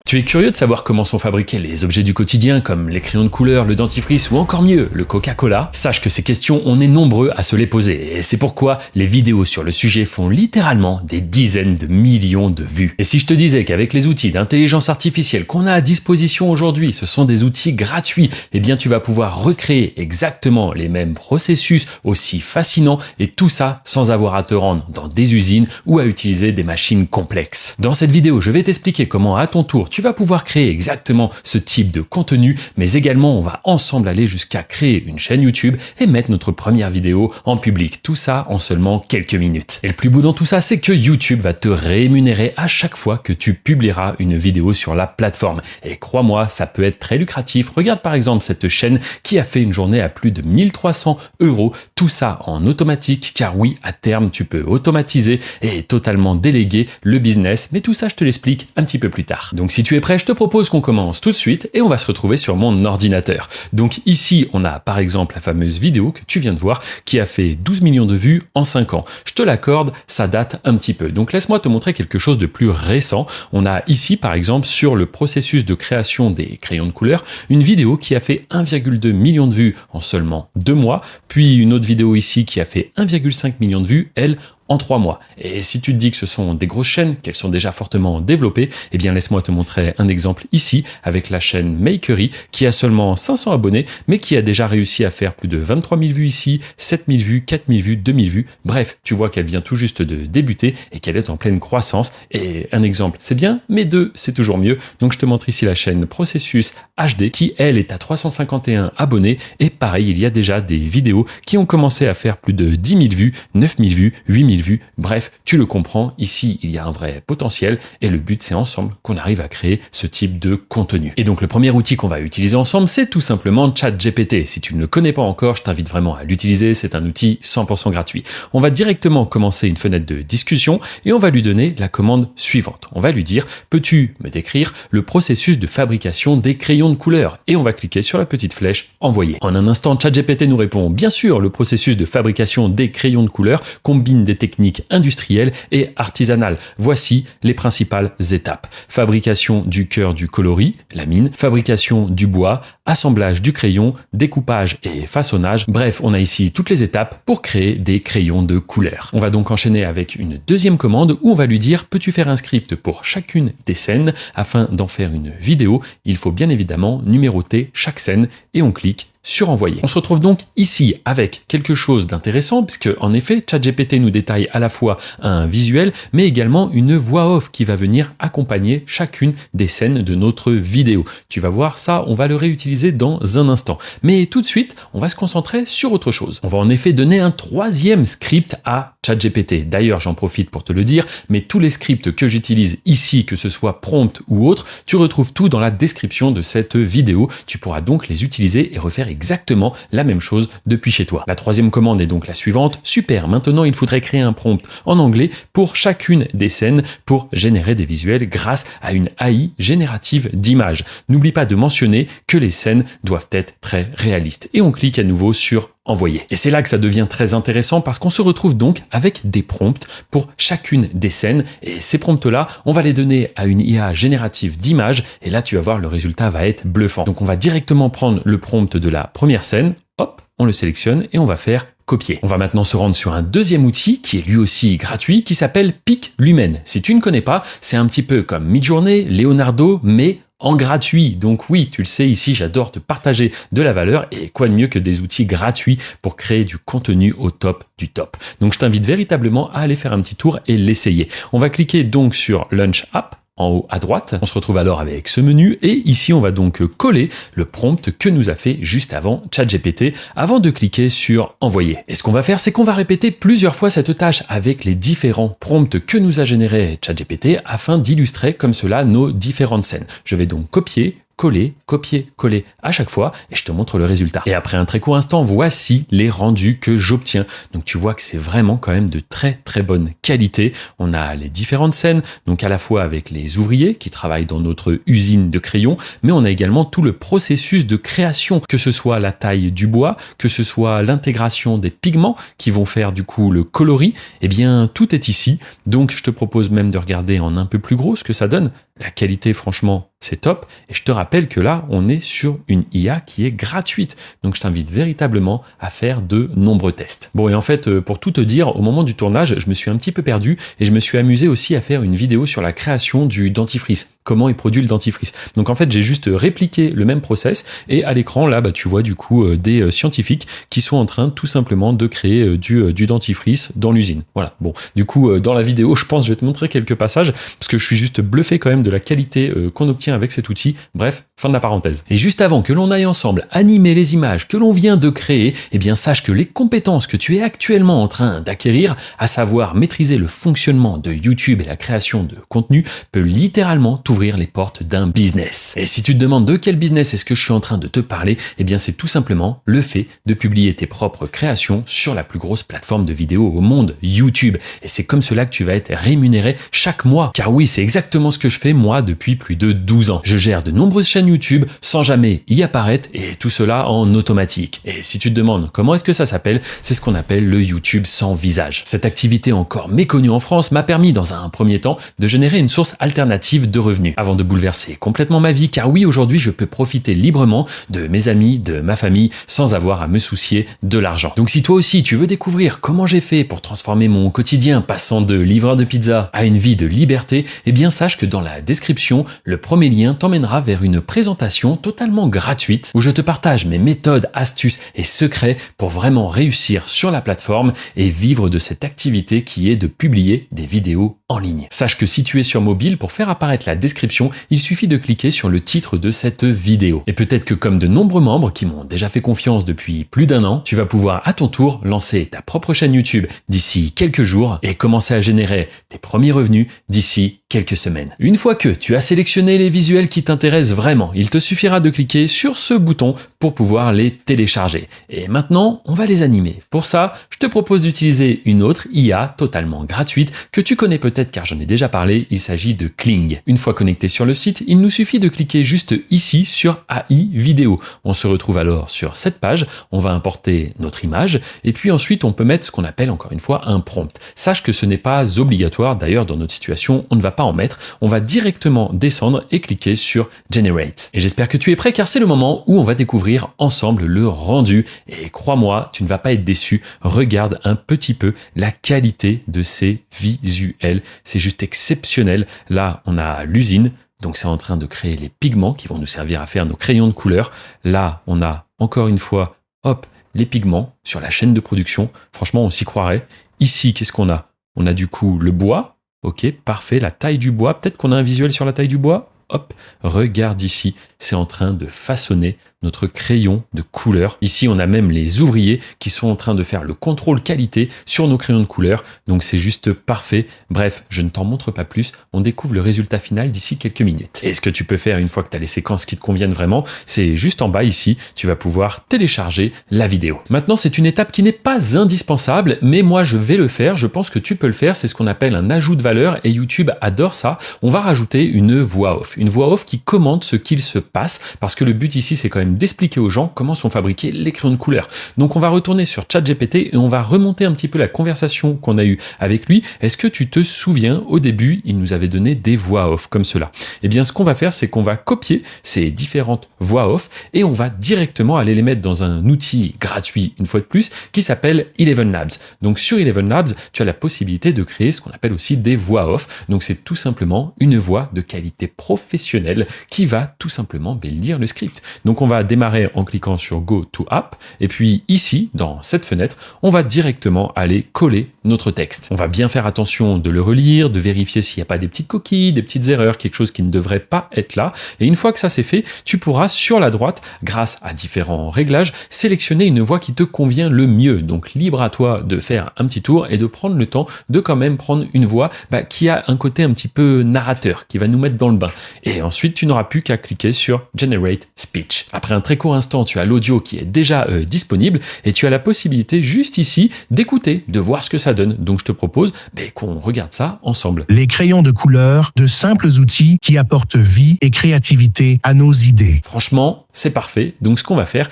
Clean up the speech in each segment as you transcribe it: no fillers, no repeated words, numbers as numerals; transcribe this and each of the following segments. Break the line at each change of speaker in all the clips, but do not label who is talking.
Tu es curieux de savoir comment sont fabriqués les objets du quotidien comme les crayons de couleur, le dentifrice ou encore mieux, le Coca-Cola? Sache que ces questions, on est nombreux à se les poser et c'est pourquoi les vidéos sur le sujet font littéralement des dizaines de millions de vues. Et si je te disais qu'avec les outils d'intelligence artificielle qu'on a à disposition aujourd'hui, ce sont des outils gratuits, eh bien tu vas pouvoir recréer exactement les mêmes processus aussi fascinants et tout ça sans avoir à te rendre dans des usines ou à utiliser des machines complexes. Dans cette vidéo, je vais t'expliquer comment à ton tour tu vas pouvoir créer exactement ce type de contenu, mais également on va ensemble aller jusqu'à créer une chaîne YouTube et mettre notre première vidéo en public. Tout ça en seulement quelques minutes. Et le plus beau dans tout ça, c'est que YouTube va te rémunérer à chaque fois que tu publieras une vidéo sur la plateforme. Et crois-moi, ça peut être très lucratif. Regarde par exemple cette chaîne qui a fait une journée à plus de 1300 €. Tout ça en automatique, car oui, à terme, tu peux automatiser et totalement déléguer le business. Mais tout ça, je te l'explique un petit peu plus tard. Donc si tu es prêt, je te propose qu'on commence tout de suite et on va se retrouver sur mon ordinateur. Donc ici, on a par exemple la fameuse vidéo que tu viens de voir qui a fait 12 millions de vues en 5 ans. Je te l'accorde, ça date un petit peu. Donc laisse-moi te montrer quelque chose de plus récent. On a ici par exemple sur le processus de création des crayons de couleur, une vidéo qui a fait 1,2 million de vues en seulement 2 mois, puis une autre vidéo ici qui a fait 1,5 million de vues, elle, en 3 mois. Et si tu te dis que ce sont des grosses chaînes, qu'elles sont déjà fortement développées, eh bien laisse-moi te montrer un exemple ici avec la chaîne Makery qui a seulement 500 abonnés mais qui a déjà réussi à faire plus de 23 000 vues ici, 7 000 vues, 4 000 vues, 2 000 vues. Bref, tu vois qu'elle vient tout juste de débuter et qu'elle est en pleine croissance. Et un exemple, c'est bien, mais deux, c'est toujours mieux. Donc je te montre ici la chaîne Processus HD qui, elle, est à 351 abonnés. Et pareil, il y a déjà des vidéos qui ont commencé à faire plus de 10 000 vues, 9 000 vues, 8 000 vues. Bref, tu le comprends, ici il y a un vrai potentiel et le but c'est ensemble qu'on arrive à créer ce type de contenu. Et donc le premier outil qu'on va utiliser ensemble, c'est tout simplement ChatGPT. Si tu ne le connais pas encore, je t'invite vraiment à l'utiliser, c'est un outil 100% gratuit. On va directement commencer une fenêtre de discussion et on va lui donner la commande suivante. On va lui dire, peux-tu me décrire le processus de fabrication des crayons de couleur? Et on va cliquer sur la petite flèche envoyer. En un instant, ChatGPT nous répond, bien sûr, le processus de fabrication des crayons de couleur combine des techniques industrielles et artisanales. Voici les principales étapes. Fabrication du cœur du coloris, la mine, fabrication du bois, assemblage du crayon, découpage et façonnage. Bref, on a ici toutes les étapes pour créer des crayons de couleur. On va donc enchaîner avec une deuxième commande où on va lui dire, peux-tu faire un script pour chacune des scènes? Afin d'en faire une vidéo, il faut bien évidemment numéroter chaque scène et on clique sur envoyer. On se retrouve donc ici avec quelque chose d'intéressant puisque en effet ChatGPT nous détaille à la fois un visuel mais également une voix off qui va venir accompagner chacune des scènes de notre vidéo. Tu vas voir ça, on va le réutiliser dans un instant. Mais tout de suite, on va se concentrer sur autre chose. On va en effet donner un troisième script à ChatGPT. D'ailleurs, j'en profite pour te le dire, mais tous les scripts que j'utilise ici, que ce soit prompt ou autre, tu retrouves tout dans la description de cette vidéo. Tu pourras donc les utiliser et refaire exactement la même chose depuis chez toi. La troisième commande est donc la suivante. Super, maintenant il faudrait créer un prompt en anglais pour chacune des scènes pour générer des visuels grâce à une AI générative d'images. N'oublie pas de mentionner que les scènes doivent être très réalistes. Et on clique à nouveau sur envoyer. Et c'est là que ça devient très intéressant parce qu'on se retrouve donc avec des prompts pour chacune des scènes et ces prompts-là, on va les donner à une IA générative d'images et là tu vas voir le résultat va être bluffant. Donc on va directement prendre le prompt de la première scène, hop, on le sélectionne et on va faire copier. On va maintenant se rendre sur un deuxième outil qui est lui aussi gratuit qui s'appelle PicLumen. Si tu ne connais pas, c'est un petit peu comme Midjourney, Leonardo, mais en gratuit. Donc oui, tu le sais, ici, j'adore te partager de la valeur et quoi de mieux que des outils gratuits pour créer du contenu au top du top. Donc je t'invite véritablement à aller faire un petit tour et l'essayer. On va cliquer donc sur Launch App en haut à droite. On se retrouve alors avec ce menu et ici on va donc coller le prompt que nous a fait juste avant ChatGPT avant de cliquer sur envoyer. Et ce qu'on va faire, c'est qu'on va répéter plusieurs fois cette tâche avec les différents prompts que nous a généré ChatGPT afin d'illustrer comme cela nos différentes scènes. Je vais donc copier, coller, copier, coller à chaque fois et je te montre le résultat. Et après un très court instant, voici les rendus que j'obtiens. Donc tu vois que c'est vraiment quand même de très très bonne qualité. On a les différentes scènes, donc à la fois avec les ouvriers qui travaillent dans notre usine de crayons, mais on a également tout le processus de création, que ce soit la taille du bois, que ce soit l'intégration des pigments qui vont faire du coup le coloris, eh bien tout est ici. Donc je te propose même de regarder en un peu plus gros ce que ça donne. La qualité, franchement, c'est top. Et je te rappelle que là, on est sur une IA qui est gratuite. Donc, je t'invite véritablement à faire de nombreux tests. Bon, et en fait, pour tout te dire, au moment du tournage, je me suis un petit peu perdu et je me suis amusé aussi à faire une vidéo sur la création du dentifrice. Comment il produit le dentifrice. Donc, en fait, j'ai juste répliqué le même process et à l'écran, là, tu vois du coup des scientifiques qui sont en train tout simplement de créer du dentifrice dans l'usine. Voilà. Bon, du coup, dans la vidéo, je pense, je vais te montrer quelques passages parce que je suis juste bluffé quand même de la qualité qu'on obtient avec cet outil. Bref, fin de la parenthèse. Et juste avant que l'on aille ensemble animer les images que l'on vient de créer, eh bien sache que les compétences que tu es actuellement en train d'acquérir, à savoir maîtriser le fonctionnement de YouTube et la création de contenu, peut littéralement t'ouvrir les portes d'un business. Et si tu te demandes de quel business est-ce que je suis en train de te parler, eh bien c'est tout simplement le fait de publier tes propres créations sur la plus grosse plateforme de vidéos au monde, YouTube. Et c'est comme cela que tu vas être rémunéré chaque mois. Car oui, c'est exactement ce que je fais moi depuis plus de 12 ans. Je gère de nombreuses chaînes YouTube sans jamais y apparaître et tout cela en automatique. Et si tu te demandes comment est-ce que ça s'appelle, c'est ce qu'on appelle le YouTube sans visage. Cette activité encore méconnue en France m'a permis dans un premier temps de générer une source alternative de revenus avant de bouleverser complètement ma vie, car oui, aujourd'hui je peux profiter librement de mes amis, de ma famille sans avoir à me soucier de l'argent. Donc si toi aussi tu veux découvrir comment j'ai fait pour transformer mon quotidien passant de livreur de pizza à une vie de liberté, eh bien sache que dans la description, le premier lien t'emmènera vers une présentation totalement gratuite où je te partage mes méthodes, astuces et secrets pour vraiment réussir sur la plateforme et vivre de cette activité qui est de publier des vidéos en ligne. Sache que si tu es sur mobile, pour faire apparaître la description, il suffit de cliquer sur le titre de cette vidéo. Et peut-être que comme de nombreux membres qui m'ont déjà fait confiance depuis plus d'un an, tu vas pouvoir à ton tour lancer ta propre chaîne YouTube d'ici quelques jours et commencer à générer tes premiers revenus d'ici quelques semaines. Une fois que tu as sélectionné les visuels qui t'intéressent vraiment, il te suffira de cliquer sur ce bouton pour pouvoir les télécharger. Et maintenant, on va les animer. Pour ça, je te propose d'utiliser une autre IA totalement gratuite que tu connais peut-être car j'en ai déjà parlé, il s'agit de Kling. Une fois connecté sur le site, il nous suffit de cliquer juste ici sur AI vidéo. On se retrouve alors sur cette page, on va importer notre image et puis ensuite on peut mettre ce qu'on appelle encore une fois un prompt. Sache que ce n'est pas obligatoire, d'ailleurs dans notre situation, on ne va pas en mettre, on va directement descendre et cliquer sur Generate. Et j'espère que tu es prêt car c'est le moment où on va découvrir ensemble le rendu. Et crois-moi, tu ne vas pas être déçu, regarde un petit peu la qualité de ces visuels, c'est juste exceptionnel. Là, on a l'usine, donc c'est en train de créer les pigments qui vont nous servir à faire nos crayons de couleur. Là, on a encore une fois, hop, les pigments sur la chaîne de production. Franchement, on s'y croirait. Ici, qu'est-ce qu'on a? On a du coup le bois. Ok, parfait, la taille du bois. Peut-être qu'on a un visuel sur la taille du bois. Hop, regarde ici, c'est en train de façonner notre crayon de couleur. Ici, on a même les ouvriers qui sont en train de faire le contrôle qualité sur nos crayons de couleur. Donc, c'est juste parfait. Bref, je ne t'en montre pas plus. On découvre le résultat final d'ici quelques minutes. Et ce que tu peux faire une fois que tu as les séquences qui te conviennent vraiment, c'est juste en bas ici, tu vas pouvoir télécharger la vidéo. Maintenant, c'est une étape qui n'est pas indispensable, mais moi, je vais le faire. Je pense que tu peux le faire. C'est ce qu'on appelle un ajout de valeur et YouTube adore ça. On va rajouter une voix off. Une voix off qui commente ce qu'il se passe parce que le but ici, c'est quand même d'expliquer aux gens comment sont fabriqués les crayons de couleur. Donc on va retourner sur ChatGPT et on va remonter un petit peu la conversation qu'on a eue avec lui. Est-ce que tu te souviens, au début, il nous avait donné des voix off comme cela? Eh bien, ce qu'on va faire, c'est qu'on va copier ces différentes voix off et on va directement aller les mettre dans un outil gratuit, une fois de plus, qui s'appelle Eleven Labs. Donc sur Eleven Labs, tu as la possibilité de créer ce qu'on appelle aussi des voix off. Donc c'est tout simplement une voix de qualité professionnelle qui va tout simplement lire le script. Donc on va démarrer en cliquant sur Go to App et puis ici, dans cette fenêtre, on va directement aller coller notre texte. On va bien faire attention de le relire, de vérifier s'il n'y a pas des petites coquilles, des petites erreurs, quelque chose qui ne devrait pas être là. Et une fois que ça c'est fait, tu pourras sur la droite, grâce à différents réglages, sélectionner une voix qui te convient le mieux. Donc libre à toi de faire un petit tour et de prendre le temps de quand même prendre une voix qui a un côté un petit peu narrateur, qui va nous mettre dans le bain. Et ensuite, tu n'auras plus qu'à cliquer sur Generate Speech. Après un très court instant, tu as l'audio qui est déjà disponible et tu as la possibilité juste ici d'écouter, de voir ce que ça donne. donne. Donc je te propose qu'on regarde ça ensemble.
Les crayons de couleur, de simples outils qui apportent vie et créativité à nos idées.
Franchement, c'est parfait. Donc ce qu'on va faire,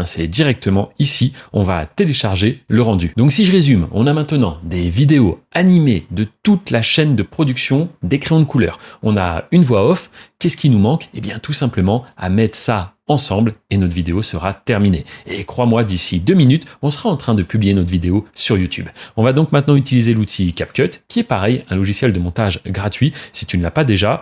c'est directement ici, on va télécharger le rendu. Donc si je résume, on a maintenant des vidéos animées de toute la chaîne de production des crayons de couleur. On a une voix off. Qu'est-ce qui nous manque? Tout simplement à mettre ça ensemble et notre vidéo sera terminée. Et crois-moi, d'ici 2 minutes, on sera en train de publier notre vidéo sur YouTube. On va donc maintenant utiliser l'outil CapCut, qui est pareil, un logiciel de montage gratuit. Si tu ne l'as pas déjà,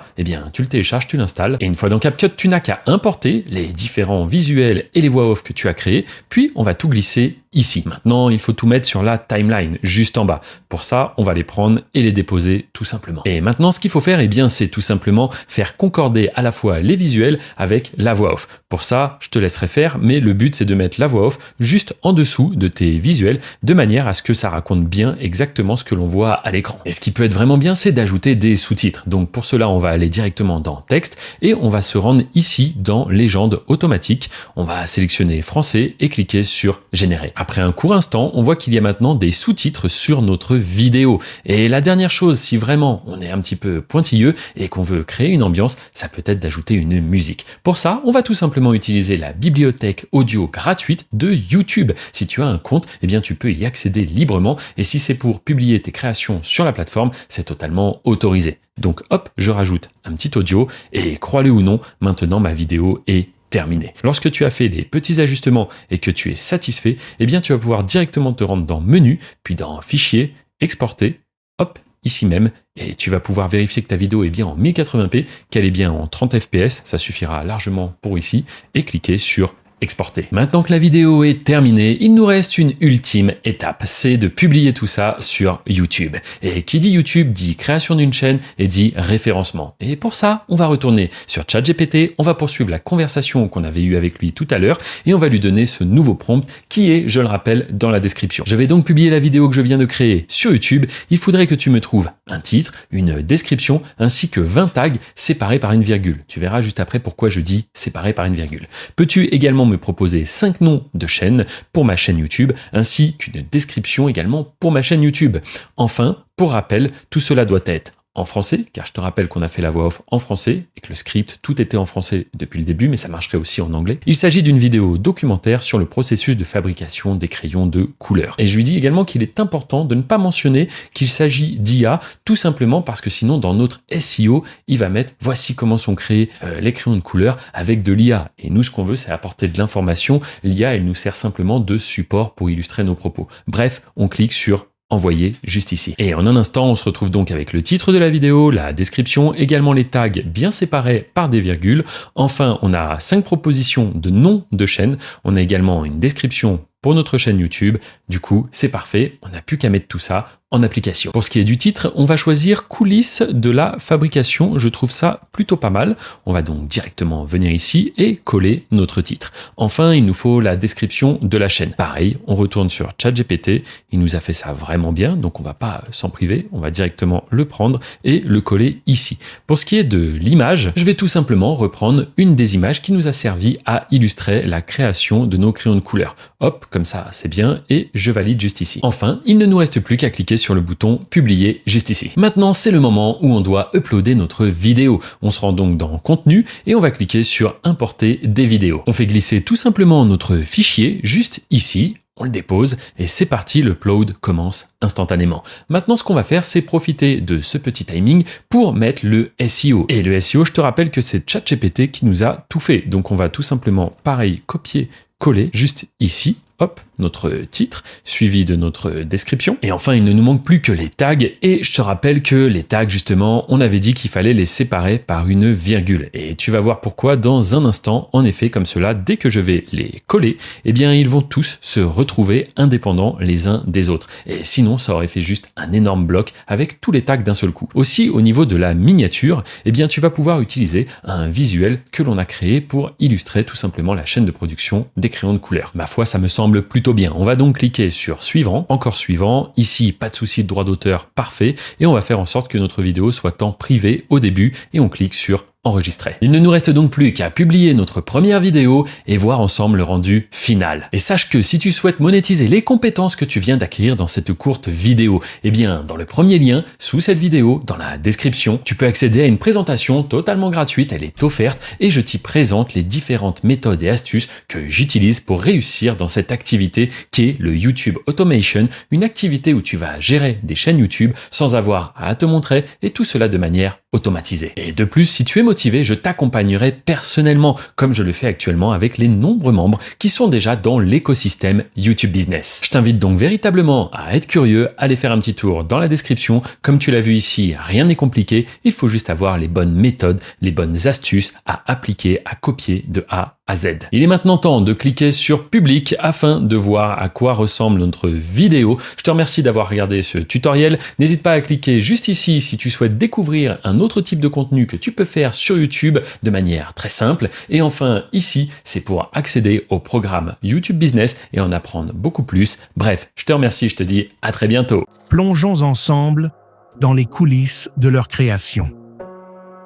tu le télécharges, tu l'installes. Et une fois dans CapCut, tu n'as qu'à importer les différents visuels et les voix off que tu as créés, puis on va tout glisser ici. Maintenant, il faut tout mettre sur la timeline, juste en bas. Pour ça, on va les prendre et les déposer tout simplement. Et maintenant, ce qu'il faut faire, c'est tout simplement faire concorder à la fois les visuels avec la voix off. Pour ça, je te laisserai faire, mais le but, c'est de mettre la voix off juste en dessous de tes visuels, de manière à ce que ça raconte bien exactement ce que l'on voit à l'écran. Et ce qui peut être vraiment bien, c'est d'ajouter des sous-titres. Donc pour cela, on va aller directement dans Texte et on va se rendre ici dans Légende automatique. On va sélectionner Français et cliquer sur Générer. Après un court instant, on voit qu'il y a maintenant des sous-titres sur notre vidéo. Et la dernière chose, si vraiment on est un petit peu pointilleux et qu'on veut créer une ambiance, ça peut être d'ajouter une musique. Pour ça, on va tout simplement utiliser la bibliothèque audio gratuite de YouTube. Si tu as un compte, tu peux y accéder librement. Et si c'est pour publier tes créations sur la plateforme, c'est totalement autorisé. Donc hop, je rajoute un petit audio et crois-le ou non, maintenant ma vidéo est terminé. Lorsque tu as fait les petits ajustements et que tu es satisfait, tu vas pouvoir directement te rendre dans Menu, puis dans Fichier, Exporter, hop, ici même, et tu vas pouvoir vérifier que ta vidéo est bien en 1080p, qu'elle est bien en 30 fps, ça suffira largement pour ici, et cliquer sur exporter. Maintenant que la vidéo est terminée, il nous reste une ultime étape, c'est de publier tout ça sur YouTube. Et qui dit YouTube dit création d'une chaîne et dit référencement. Et pour ça, on va retourner sur ChatGPT, on va poursuivre la conversation qu'on avait eue avec lui tout à l'heure et on va lui donner ce nouveau prompt qui est, je le rappelle, dans la description. Je vais donc publier la vidéo que je viens de créer sur YouTube. Il faudrait que tu me trouves un titre, une description ainsi que 20 tags séparés par une virgule. Tu verras juste après pourquoi je dis séparés par une virgule. Peux-tu également me proposer 5 noms de chaînes pour ma chaîne YouTube, ainsi qu'une description également pour ma chaîne YouTube. Enfin, pour rappel, tout cela doit être en français, car je te rappelle qu'on a fait la voix off en français et que le script, tout était en français depuis le début, mais ça marcherait aussi en anglais. Il s'agit d'une vidéo documentaire sur le processus de fabrication des crayons de couleur. Et je lui dis également qu'il est important de ne pas mentionner qu'il s'agit d'IA, tout simplement parce que sinon, dans notre SEO, il va mettre « voici comment sont créés les crayons de couleur avec de l'IA ». Et nous, ce qu'on veut, c'est apporter de l'information. L'IA, elle nous sert simplement de support pour illustrer nos propos. Bref, on clique sur envoyé juste ici. Et en un instant, on se retrouve donc avec le titre de la vidéo, la description, également les tags bien séparés par des virgules. Enfin, on a 5 propositions de noms de chaînes. On a également une description pour notre chaîne YouTube. Du coup, c'est parfait. On n'a plus qu'à mettre tout ça en application. Pour ce qui est du titre, on va choisir coulisses de la fabrication. Je trouve ça plutôt pas mal. On va donc directement venir ici et coller notre titre. Enfin, il nous faut la description de la chaîne. Pareil, on retourne sur ChatGPT. Il nous a fait ça vraiment bien, donc on va pas s'en priver. On va directement le prendre et le coller ici. Pour ce qui est de l'image, je vais tout simplement reprendre une des images qui nous a servi à illustrer la création de nos crayons de couleur. Hop, comme ça, c'est bien, et je valide juste ici. Enfin, il ne nous reste plus qu'à cliquer sur le bouton publier juste ici. Maintenant, c'est le moment où on doit uploader notre vidéo. On se rend donc dans contenu et on va cliquer sur importer des vidéos. On fait glisser tout simplement notre fichier juste ici. On le dépose et c'est parti, le upload commence instantanément. Maintenant, ce qu'on va faire, c'est profiter de ce petit timing pour mettre le SEO. Et le SEO, je te rappelle que c'est ChatGPT qui nous a tout fait. Donc, on va tout simplement, pareil, copier, coller juste ici. Hop, notre titre, suivi de notre description. Et enfin, il ne nous manque plus que les tags. Et je te rappelle que les tags, justement, on avait dit qu'il fallait les séparer par une virgule. Et tu vas voir pourquoi dans un instant. En effet, comme cela, dès que je vais les coller, eh bien, ils vont tous se retrouver indépendants les uns des autres. Et sinon, ça aurait fait juste un énorme bloc avec tous les tags d'un seul coup. Aussi, au niveau de la miniature, eh bien, tu vas pouvoir utiliser un visuel que l'on a créé pour illustrer tout simplement la chaîne de production des crayons de couleur. Ma foi, ça me semble plutôt bien. On va donc cliquer sur suivant, encore suivant. Ici, pas de souci de droit d'auteur, parfait. Et on va faire en sorte que notre vidéo soit en privé au début et on clique sur enregistré. Il ne nous reste donc plus qu'à publier notre première vidéo et voir ensemble le rendu final. Et sache que si tu souhaites monétiser les compétences que tu viens d'acquérir dans cette courte vidéo, eh bien, dans le premier lien, sous cette vidéo, dans la description, tu peux accéder à une présentation totalement gratuite, elle est offerte et je t'y présente les différentes méthodes et astuces que j'utilise pour réussir dans cette activité qui est le YouTube Automation, une activité où tu vas gérer des chaînes YouTube sans avoir à te montrer et tout cela de manière automatisée. Et de plus, si tu es motivé, je t'accompagnerai personnellement, comme je le fais actuellement avec les nombreux membres qui sont déjà dans l'écosystème YouTube Business. Je t'invite donc véritablement à être curieux, à aller faire un petit tour dans la description. Comme tu l'as vu ici, rien n'est compliqué, il faut juste avoir les bonnes méthodes, les bonnes astuces à appliquer, à copier de A à Z. Il est maintenant temps de cliquer sur public afin de voir à quoi ressemble notre vidéo. Je te remercie d'avoir regardé ce tutoriel. N'hésite pas à cliquer juste ici si tu souhaites découvrir un autre type de contenu que tu peux faire sur YouTube de manière très simple. Et enfin, ici, c'est pour accéder au programme YouTube Business et en apprendre beaucoup plus. Bref, je te remercie, je te dis à très bientôt.
Plongeons ensemble dans les coulisses de leur création.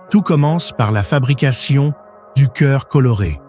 Tout commence par la fabrication du cœur coloré.